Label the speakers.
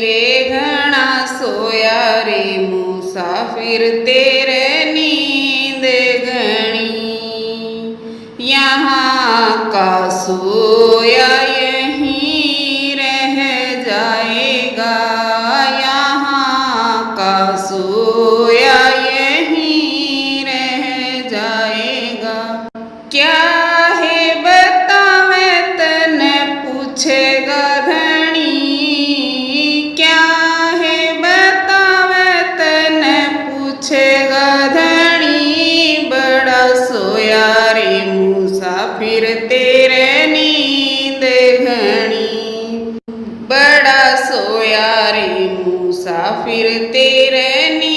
Speaker 1: रे घना सोया रे मुसाफिर तेरे नींद घनी, यहाँ का सोया यहीं रह जाएगा, यहाँ का सोया यहीं रह जाएगा। क्या है बतावे तने पूछेगा धनी, क्या है बतावे तने पूछेगा धनी, बड़ा सोया रे मुसाफिर तेरे नींद घनी, बड़ा सोया रे मुसाफिर तेरे नींद